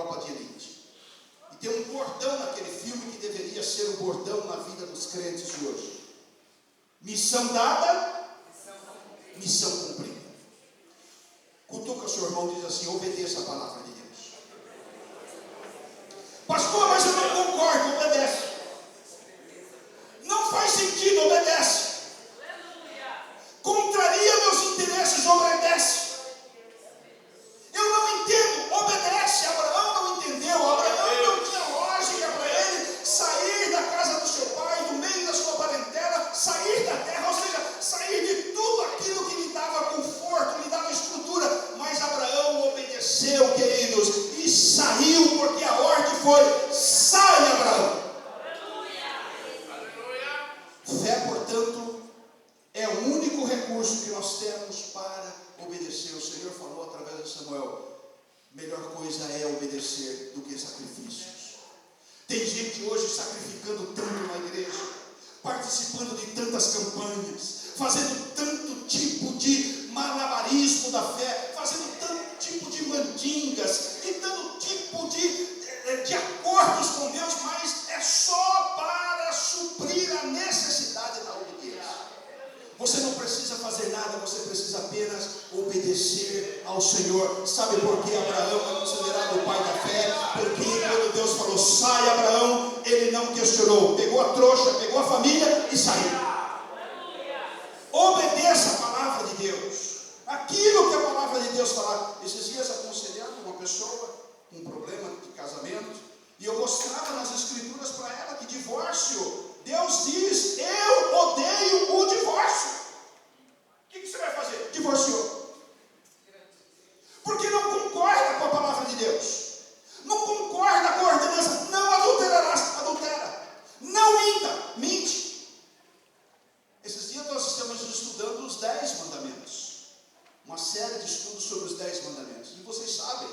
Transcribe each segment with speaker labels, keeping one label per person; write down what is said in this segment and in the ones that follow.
Speaker 1: Tropa de Elite. E tem um bordão naquele filme que deveria ser o bordão na vida dos crentes de hoje. Missão dada, missão cumprida. Cutuca o seu irmão e diz assim: obedeça a palavra de Deus. Pastor, mas eu não concordo. Obedece. Não faz sentido. Obedece. Contraria meus interesses. Obedece. Eu não entendo. Obedece. Abraão não entendeu. Abraão não tinha lógica para ele sair da casa do seu pai, do meio da sua parentela, sair da terra, ou seja, sair de tudo aquilo que lhe dava conforto, lhe dava estrutura. Mas Abraão obedeceu, queridos, e saiu, porque a ordem foi: sai, Abraão. Fé, portanto, é o único recurso que nós temos para obedecer. O Senhor falou através de Samuel: melhor coisa é obedecer do que sacrifícios. Tem gente hoje sacrificando tanto na igreja, participando de tantas campanhas, fazendo tanto tipo de malabarismo da fé, fazendo tanto tipo de mandingas e tanto tipo de acordos com Deus, mas é só para suprir a necessidade da obediência. Você não precisa fazer nada, você precisa apenas obedecer ao Senhor. Sabe por que Abraão é considerado o pai da fé? Porque quando Deus falou: sai, Abraão, ele não questionou, pegou a trouxa, pegou a família e saiu. Obedeça a palavra de Deus, aquilo que a palavra de Deus fala. Esses dias aconselhando uma pessoa com um problema de casamento, e eu mostrava nas escrituras para ela que divórcio, Deus diz: eu odeio o divórcio. O que você vai fazer? Divorciou. Porque não concorda com a palavra de Deus, não concorda com a ordenança. Não adulterarás, adultera. Não minta, mente. Esses dias nós estamos estudando os 10 mandamentos, uma série de estudos sobre os 10 mandamentos, e vocês sabem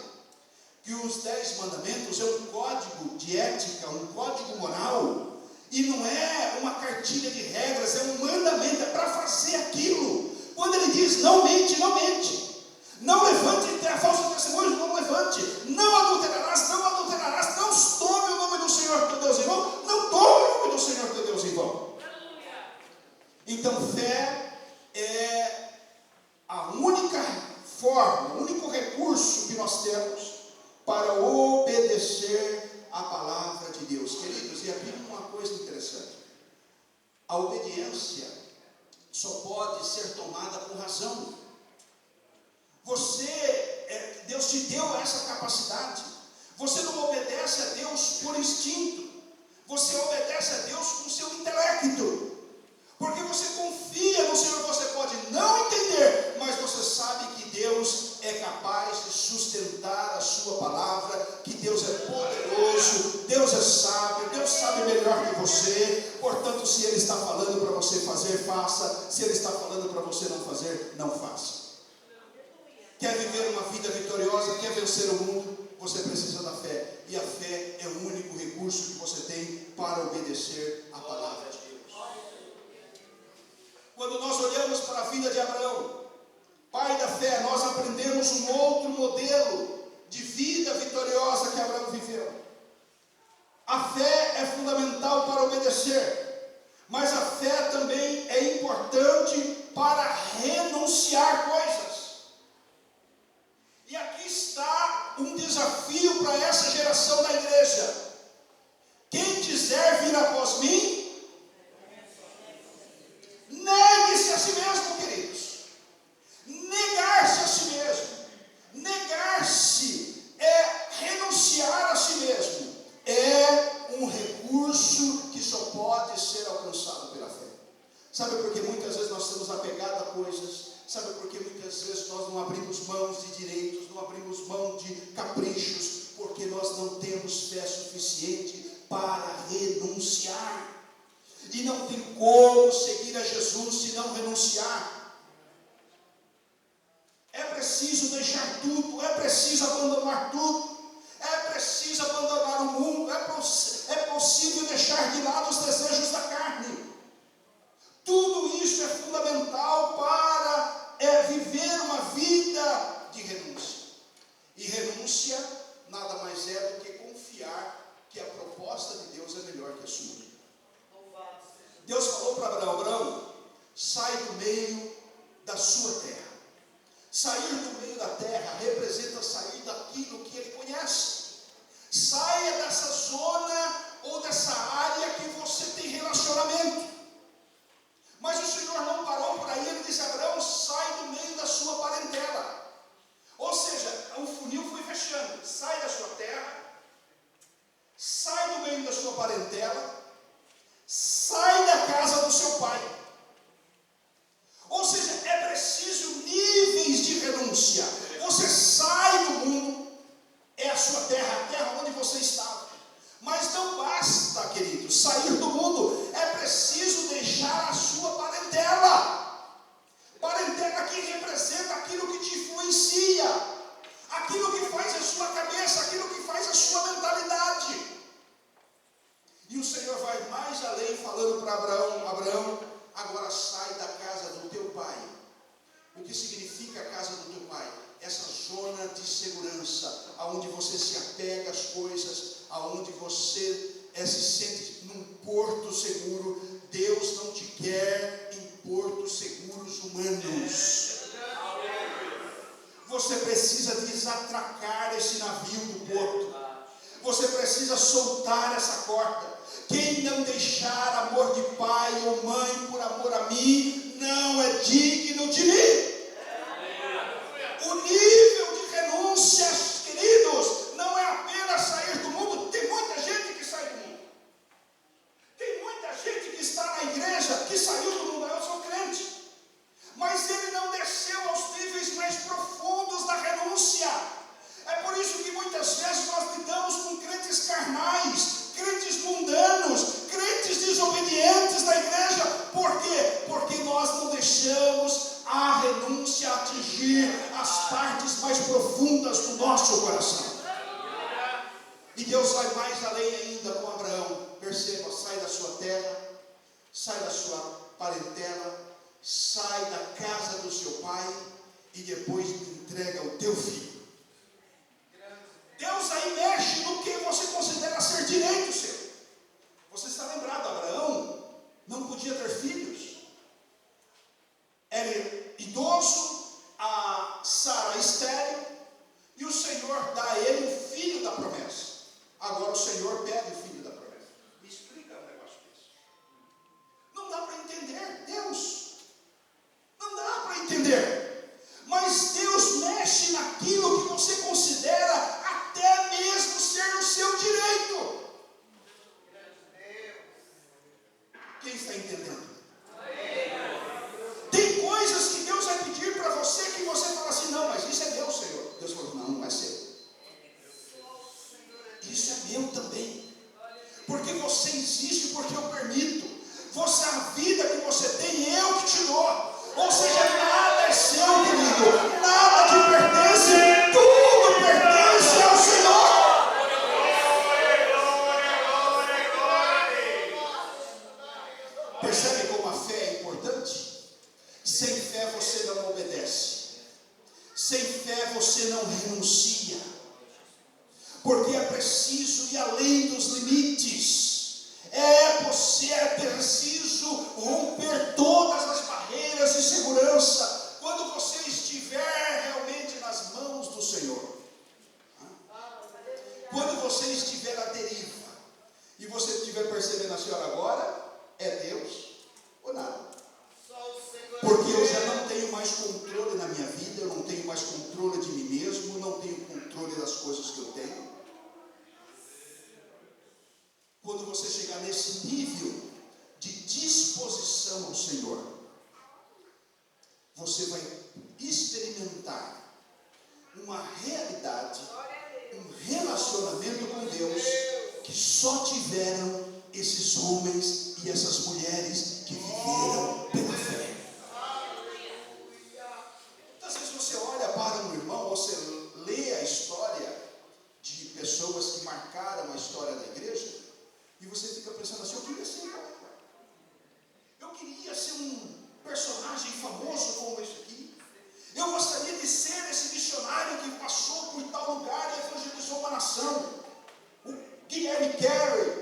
Speaker 1: que os 10 mandamentos é um código de ética, um código moral, e não é uma cartilha de regras, é um mandamento, é para fazer aquilo. Quando ele diz: não mente, não mente, não levante falso testemunho, não levante, não adulterarás, não tome o nome do Senhor teu Deus em vão, não tome o nome do Senhor teu Deus em vão. Então fé é a única forma, o único recurso que nós temos para obedecer a palavra de Deus. Queridos, e aqui uma coisa interessante: a obediência só pode ser tomada com razão. Deus te deu essa capacidade. Você não obedece a Deus por instinto, você obedece a Deus com o seu intelecto, porque você confia no Senhor. Você pode não entender, mas você sabe que Deus é capaz de sustentar a sua palavra, que Deus é poderoso, Deus é sábio, Deus sabe melhor que você. Portanto, se Ele está falando para você fazer, faça. Se Ele está falando para você não fazer, não faça. Quer viver uma vida vitoriosa, quer vencer o mundo, você precisa da fé. E a fé é o único recurso que você tem para obedecer a palavra de Deus. Quando nós olhamos para a vida de Abraão, pai da fé, nós aprendemos um outro modelo de vida vitoriosa que Abraão viveu. A fé é fundamental para obedecer, mas a fé também é importante para renunciar coisas. E aqui está um desafio para essa geração da igreja: quem quiser vir após mim, negue-se a si mesmo, queridos. Negar-se a si mesmo, negar-se é renunciar a si mesmo, é um recurso que só pode ser alcançado pela fé. Sabe por que muitas vezes nós estamos apegados a coisas? Sabe por que muitas vezes nós não abrimos mãos de direitos, não abrimos mão de caprichos? Porque nós não temos fé suficiente para renunciar. E não tem como seguir a Jesus se não renunciar. É preciso deixar tudo, é preciso abandonar tudo, é preciso abandonar o mundo, é possível deixar de lado os desejos da carne. Tudo isso é fundamental para viver uma vida de renúncia. E renúncia nada mais é do Sair do meio da terra representa sair daquilo que ele conhece. Saia dessa zona ou dessa área que você tem relacionamento. Mas o Senhor não parou por aí, ele disse: Abraão, sai do meio da sua parentela. Ou seja, o funil foi fechando. Sai da sua terra, sai do meio da sua parentela, sai da casa do seu pai. Ou seja, é preciso níveis de renúncia. Você sai do mundo, é a sua terra, a terra onde você estava. Mas não basta, querido, sair do mundo. É preciso deixar a sua parentela. Parentela que representa aquilo que te influencia, aquilo que faz a sua cabeça, aquilo que faz a sua mentalidade. E o Senhor vai mais além, falando para Abraão: Abraão, agora sai da casa do teu pai. O que significa a casa do teu pai? Essa zona de segurança, aonde você se apega às coisas, aonde você se sente num porto seguro. Deus não te quer em portos seguros humanos. Você precisa desatracar esse navio do porto. Você precisa soltar essa corda. Quem não deixar amor de pai ou mãe por amor a mim, não é digno de mim. O nível de renúncias, queridos, não é apenas sair do mundo. Tem muita gente que sai do mundo. Tem muita gente que está na igreja, que saiu do mundo. Eu sou crente. Mas ele não desceu aos níveis mais profundos da renúncia. É por isso que muitas vezes nós lidamos com crentes carnais, crentes mundanos, crentes desobedientes da igreja. Por quê? Porque nós não deixamos a renúncia atingir as partes mais profundas do nosso coração. E Deus vai mais além ainda com Abraão. Perceba, sai da sua terra, sai da sua parentela, sai da casa do seu pai e depois me entrega o teu filho. Deus aí mexe no que você considera ser direito seu. Você está lembrado, Abraão não podia ter filhos. Era idoso, a Sara estéril, e o Senhor dá a ele o filho da promessa. Agora o Senhor pede o filho da promessa. Me explica um negócio desse. Não dá para entender Deus. Não dá para entender. Mas Deus mexe naquilo que você considera até mesmo ser o seu direito. Quem está entendendo? Tem coisas que Deus vai pedir para você que você fala assim: não, mas isso é meu, Senhor. Deus falou: não, não é seu. Isso é meu também. Porque você existe, porque eu permito. A vida que você tem, eu que te dou. Ou seja, nada é seu, querido. Nada te pertence. Tudo pertence ao Senhor. Percebe como a fé é importante? Sem fé você não obedece. Sem fé você não renuncia. Porque é preciso ir além dos limites. É preciso romper todas as barreiras de segurança quando você estiver realmente nas mãos do Senhor. Quando você estiver à deriva e você estiver percebendo assim: olha, agora é Deus ou nada. Porque eu já não tenho mais controle na minha vida, eu não tenho mais controle de mim mesmo, não tenho controle das coisas que eu tenho. Quando você chegar nesse nível de disposição ao Senhor, você vai experimentar uma realidade, um relacionamento com Deus que só tiveram esses homens e essas mulheres que viveram pela fé. Então, às vezes você olha para um irmão, você lê a história de pessoas que marcaram a história da igreja, e você fica pensando assim: eu queria ser igual. Eu queria ser um personagem famoso como esse aqui. Eu gostaria de ser esse missionário que passou por tal lugar e evangelizou uma nação. O Guilherme Carey,